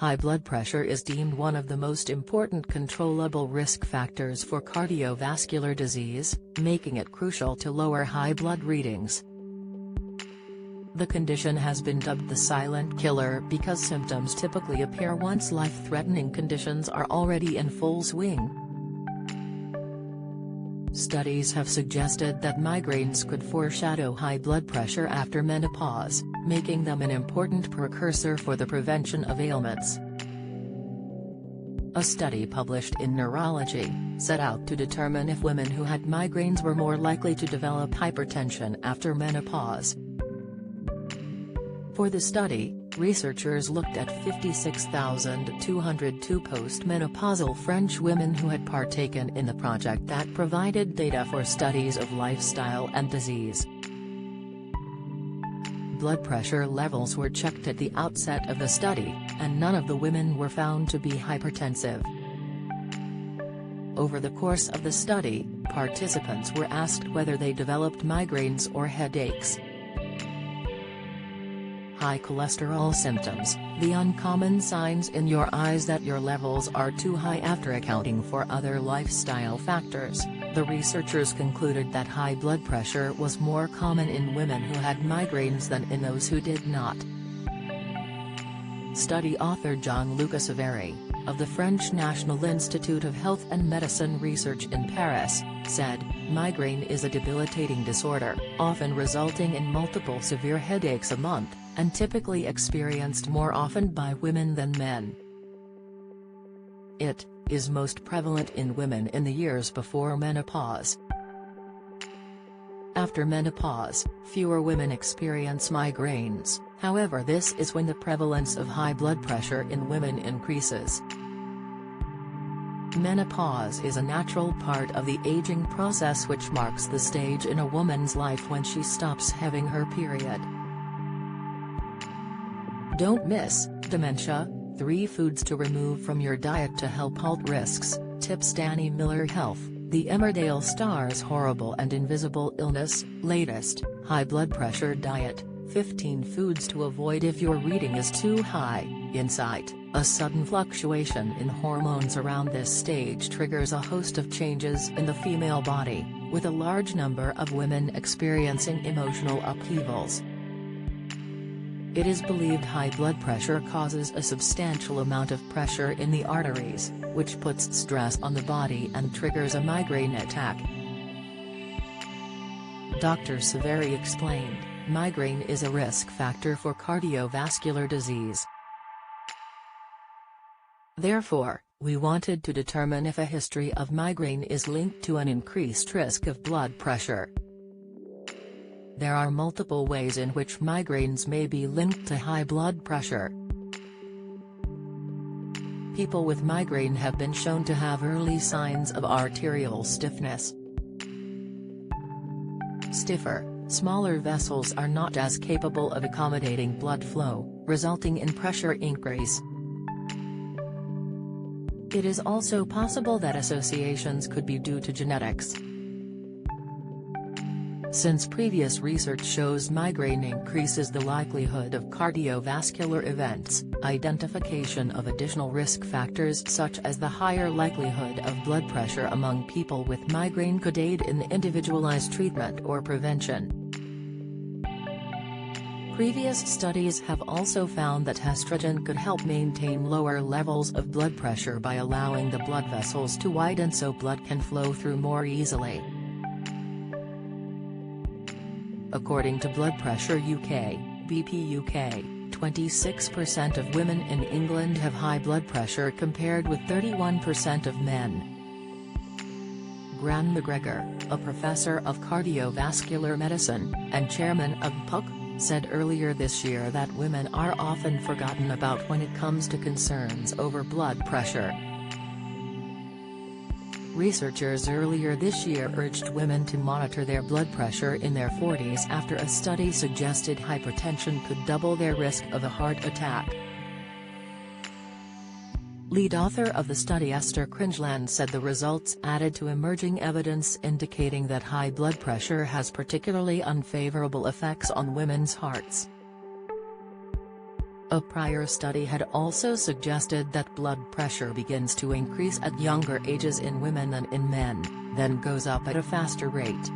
High blood pressure is deemed one of the most important controllable risk factors for cardiovascular disease, making it crucial to lower high blood readings. The condition has been dubbed the silent killer because symptoms typically appear once life-threatening conditions are already in full swing. Studies have suggested that migraines could foreshadow high blood pressure after menopause, making them an important precursor for the prevention of ailments. A study published in Neurology set out to determine if women who had migraines were more likely to develop hypertension after menopause. For the study, researchers looked at 56,202 postmenopausal French women who had partaken in the project that provided data for studies of lifestyle and disease. Blood pressure levels were checked at the outset of the study, and none of the women were found to be hypertensive. Over the course of the study, participants were asked whether they developed migraines or headaches. High cholesterol symptoms, the uncommon signs in your eyes that your levels are too high after accounting for other lifestyle factors. The researchers concluded that high blood pressure was more common in women who had migraines than in those who did not. Study author Jean-Luc Savary, of the French National Institute of Health and Medicine Research in Paris, said, "Migraine is a debilitating disorder, often resulting in multiple severe headaches a month, and typically experienced more often by women than men. It is most prevalent in women in the years before menopause. After menopause, fewer women experience migraines, however this is when the prevalence of high blood pressure in women increases." Menopause is a natural part of the aging process which marks the stage in a woman's life when she stops having her period. Don't miss dementia, 3 foods to remove from your diet to help halt risks, tips Danny Miller Health, the Emmerdale Stars Horrible and Invisible Illness, latest, high blood pressure diet, 15 foods to avoid if your reading is too high, insight, a sudden fluctuation in hormones around this stage triggers a host of changes in the female body, with a large number of women experiencing emotional upheavals. It is believed high blood pressure causes a substantial amount of pressure in the arteries, which puts stress on the body and triggers a migraine attack. Dr. Savary explained, migraine is a risk factor for cardiovascular disease. Therefore, we wanted to determine if a history of migraine is linked to an increased risk of blood pressure. There are multiple ways in which migraines may be linked to high blood pressure. People with migraine have been shown to have early signs of arterial stiffness. Stiffer, smaller vessels are not as capable of accommodating blood flow, resulting in pressure increase. It is also possible that associations could be due to genetics. Since previous research shows migraine increases the likelihood of cardiovascular events, identification of additional risk factors such as the higher likelihood of blood pressure among people with migraine could aid in individualized treatment or prevention. Previous studies have also found that estrogen could help maintain lower levels of blood pressure by allowing the blood vessels to widen so blood can flow through more easily. According to Blood Pressure UK, BP UK, 26% of women in England have high blood pressure compared with 31% of men. Gran McGregor, a professor of cardiovascular medicine, and chairman of PUC, said earlier this year that women are often forgotten about when it comes to concerns over blood pressure. Researchers earlier this year urged women to monitor their blood pressure in their 40s after a study suggested hypertension could double their risk of a heart attack. Lead author of the study Esther Cringeland said the results added to emerging evidence indicating that high blood pressure has particularly unfavorable effects on women's hearts. A prior study had also suggested that blood pressure begins to increase at younger ages in women than in men, then goes up at a faster rate.